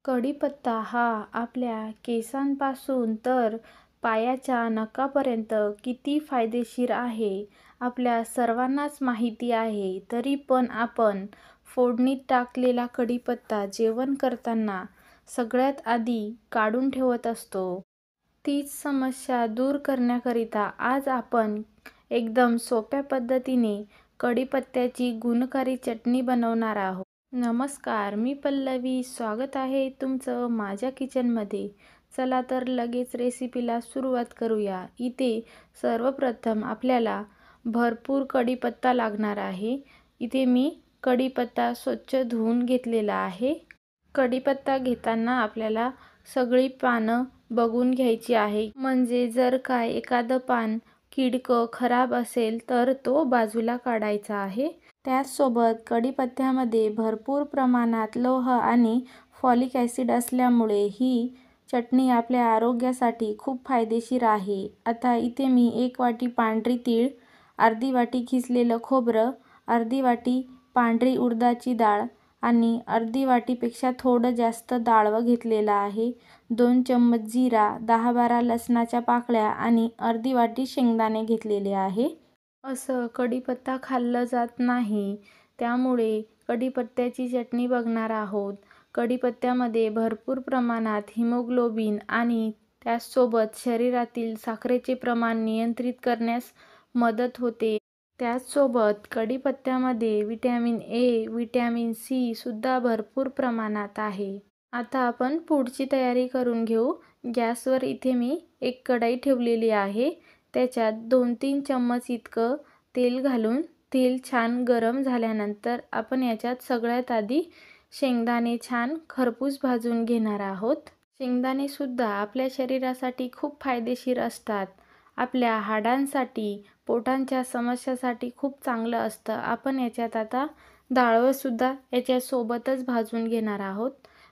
कढीपत्ता हा आपल्या केसांपासून तर पायाच्या नखापर्यंत किती फायदेशीर आहे आपल्या सर्वांनाच माहिती आहे. तरी पण आपण फोडणीत टाकलेला कढीपत्ता जेवण करताना सगळ्यात आधी काढून ठेवत असतो. तीच समस्या दूर करण्याकरिता आज आपण एकदम सोप्या पद्धतीने कढीपत्त्याची गुणकारी चटणी बनवणार आहोत. नमस्कार, मी पल्लवी. स्वागत आहे तुमचं माझ्या किचनमध्ये. चला तर लगेच रेसिपीला सुरुवात करूया. इथे सर्वप्रथम आपल्याला भरपूर कढीपत्ता लागणार आहे. इथे मी कढीपत्ता स्वच्छ धुवून घेतलेला आहे. कढीपत्ता घेताना आपल्याला सगळी पानं बघून घ्यायची आहे, म्हणजे जर काय एखादं पान किडकं खराब असेल तर तो बाजूला काढायचा आहे. त्याचसोबत कढीपत्त्यामध्ये भरपूर प्रमाणात लोह आणि फॉलिक ॲसिड असल्यामुळे ही चटणी आपल्या आरोग्यासाठी खूप फायदेशीर आहे. आता इथे मी 1 वाटी पांढरी तीळ, अर्धी वाटी खिसलेलं खोबरं, अर्धी वाटी पांढरी उडदाची डाळ आणि अर्धी वाटीपेक्षा थोडं जास्त डाळवं घेतलेलं आहे. 2 चम्मच जिरा, 10-12 लसणाच्या पाकळ्या आणि अर्धी वाटी शेंगदाणे घेतलेले आहे. असं कढीपत्ता खाल्लं जात नाही, त्यामुळे कढीपत्त्याची चटणी बघणार आहोत. कढीपत्त्यामध्ये भरपूर प्रमाणात हिमोग्लोबिन आणि त्याचसोबत शरीरातील साखरेचे प्रमाण नियंत्रित करण्यास मदत होते. त्याचसोबत कढीपत्त्यामध्ये व्हिटॅमिन ए, व्हिटॅमिन सी सुद्धा भरपूर प्रमाणात आहे. आता आपण पुढची तयारी करून घेऊ. गॅसवर इथे मी एक कढई ठेवलेली आहे. त्याच्यात 2-3 चम्मच इतकं तेल घालून तेल छान गरम झाल्यानंतर आपण याच्यात सगळ्यात आधी शेंगदाणे छान खरपूस भाजून घेणार आहोत. शेंगदाणे सुद्धा आपल्या शरीरासाठी खूप फायदेशीर असतात. आपल्या हाडांसाठी, पोटांच्या समस्यासाठी खूप चांगलं असतं. आपण याच्यात आता डाळवं सुद्धा याच्यासोबतच भाजून घेणार आहोत.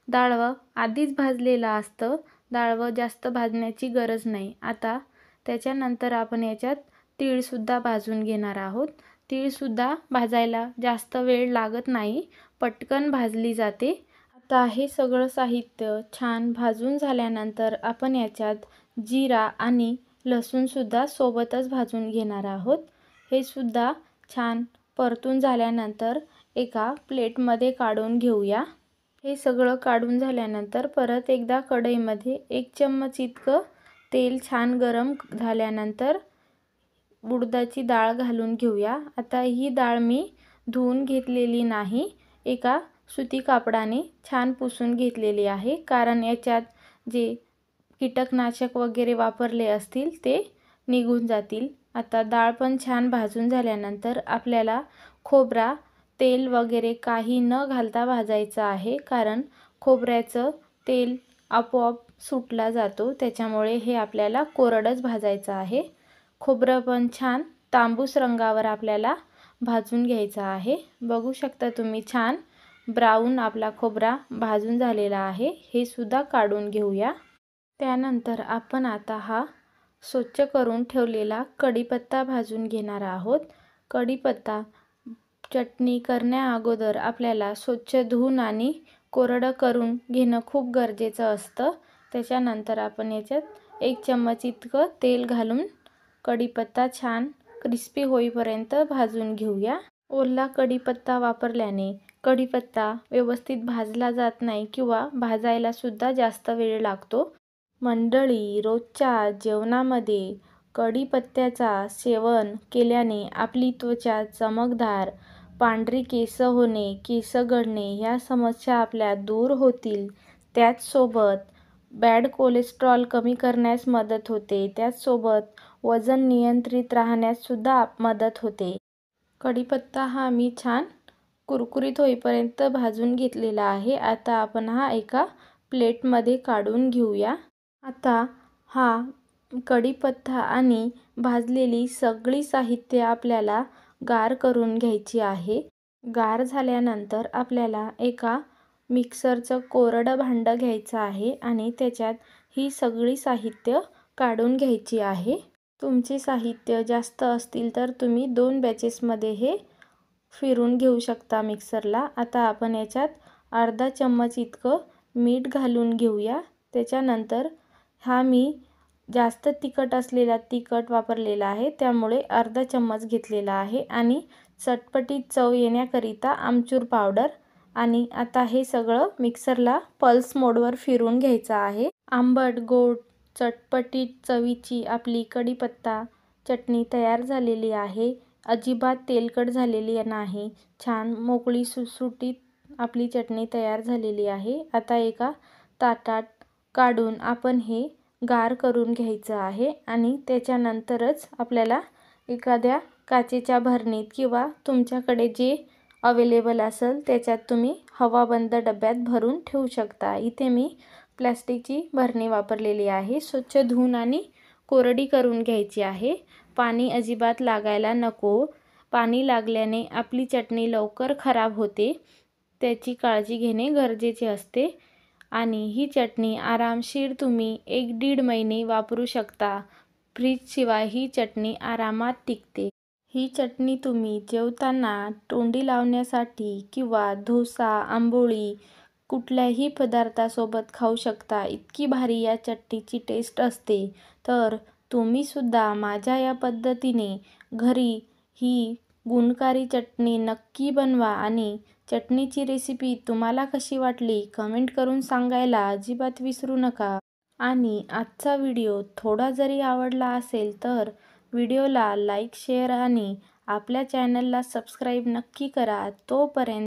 डाळवं आधीच भाजलेलं असतं, डाळवं जास्त भाजण्याची गरज नाही. आता त्याच्यानंतर आपण याच्यात तीळसुद्धा भाजून घेणार आहोत. तीळसुद्धा भाजायला जास्त वेळ लागत नाही, पटकन भाजली जाते. आता हे सगळं साहित्य छान भाजून झाल्यानंतर आपण याच्यात जिरा आणि लसूणसुद्धा सोबतच भाजून घेणार आहोत. हे सुद्धा छान परतून झाल्यानंतर एका प्लेटमध्ये काढून घेऊया. हे सगळं काढून झाल्यानंतर परत एकदा कढईमध्ये 1 चम्मच इतकं तेल छान गरम झाल्यानंतर उडदाची डाळ घालून घेऊया. आता ही डाळ मी धुवून घेतलेली नाही, एका सुती कापडाने छान पुसून घेतलेली आहे, कारण याच्यात जे कीटकनाशक वगैरे वापरले असतील ते निघून जातील. आता डाळ पण छान भाजून झाल्यानंतर आपल्याला खोबरा, तेल वगैरे काही न घालता भाजायचं आहे, कारण खोबऱ्याचं तेल आपोआप सुटला जातो, त्याच्यामुळे हे आपल्याला कोरडंच भाजायचं आहे. खोबरं पण छान तांबूस रंगावर आपल्याला भाजून घ्यायचं आहे. बघू शकता तुम्ही छान ब्राऊन आपला खोबरा भाजून झालेला आहे. हे सुद्धा काढून घेऊया. त्यानंतर आपण आता हा स्वच्छ करून ठेवलेला कढीपत्ता भाजून घेणार आहोत. कढीपत्ता चटणी करण्याअगोदर आपल्याला स्वच्छ धुवून आणि कोरडं करून घेणं खूप गरजेचं असतं. त्याच्यानंतर आपण याच्यात 1 चम्मच इतकं तेल घालून कढीपत्ता छान क्रिस्पी होईपर्यंत भाजून घेऊया. ओला कढीपत्ता वापरल्याने कढीपत्ता व्यवस्थित भाजला जात नाही किंवा भाजायला सुद्धा जास्त वेळ लागतो. मंडळी, रोजच्या जेवणामध्ये कढीपत्त्याचा सेवन केल्याने आपली त्वचा चमकदार, पांढरी केस होणे, केस गळणे ह्या समस्या आपल्या दूर होतील. त्याचसोबत बॅड कोलेस्ट्रॉल कमी करण्यास मदत होते. त्याचसोबत वजन नियंत्रित राहण्यास सुद्धा मदत होते. कढीपत्ता हा मी छान कुरकुरीत होईपर्यंत भाजून घेतलेला आहे. आता आपण हा एका प्लेटमध्ये काढून घेऊया. आता हा कढीपत्ता आणि भाजलेली सगळी साहित्य आपल्याला गार करून घ्यायची आहे. गार झाल्यानंतर आपल्याला एका मिक्सरचं कोरडं भांडं घ्यायचं आहे आणि त्याच्यात ही सगळी साहित्य काढून घ्यायची आहे. तुमचे साहित्य जास्त असतील तर तुम्ही 2 बॅचेसमध्ये हे फिरून घेऊ शकता मिक्सरला. आता आपण याच्यात अर्धा चम्मच इतकं मीठ घालून घेऊया. त्याच्यानंतर हा मी जास्त तिखट असलेला तिखट वापरलेला आहे, त्यामुळे अर्धा चम्मच घेतलेला आहे. आणि चटपटीत चव येण्याकरिता आमचूर पावडर. आणि आता हे सगळं मिक्सरला पल्स मोडवर फिरवून घ्यायचं आहे. आंबट गोड चटपटीत चवीची आपली कढीपत्ता चटणी तयार झालेली आहे. अजिबात तेलकट झालेली नाही. छान मोकळी सुटसुटीत आपली चटणी तयार झालेली आहे. आता एका ताटात काढून आपण हे गार करून घ्यायचं आहे. आणि त्याच्यानंतरच आपल्याला एखाद्या काचेच्या भरणीत किंवा तुमच्याकडे जे अवेलेबल असेल त्याच्यात तुम्ही हवाबंद डब्यात भरून ठेवू शकता. इथे मी प्लॅस्टिकची भरणी वापरलेली आहे. स्वच्छ धुवून आणि कोरडी करून घ्यायची आहे. पाणी अजिबात लागायला नको. पाणी लागल्याने आपली चटणी लवकर खराब होते, त्याची काळजी घेणे गरजेचे असते. आणि ही चटणी आरामशीर तुम्ही 1-1.5 महिने वापरू शकता. फ्रीजशिवाय ही चटणी आरामात टिकते. ही चटणी तुम्ही जेवताना तोंडी लावण्यासाठी किंवा डोसा, आंबोळी कुठल्याही पदार्थासोबत खाऊ शकता. इतकी भारी या चटणीची टेस्ट असते. तर तुम्हीसुद्धा माझ्या या पद्धतीने घरी ही गुणकारी चटणी नक्की बनवा. आणि चटणीची रेसिपी तुम्हाला कशी वाटली कमेंट करून सांगायला अजिबात विसरू नका. आणि आजचा व्हिडिओ थोडा जरी आवडला असेल तर व्हिडिओला लाईक, शेअर आणि आपल्या चॅनलला सबस्क्राईब नक्की करा. तोपर्यंत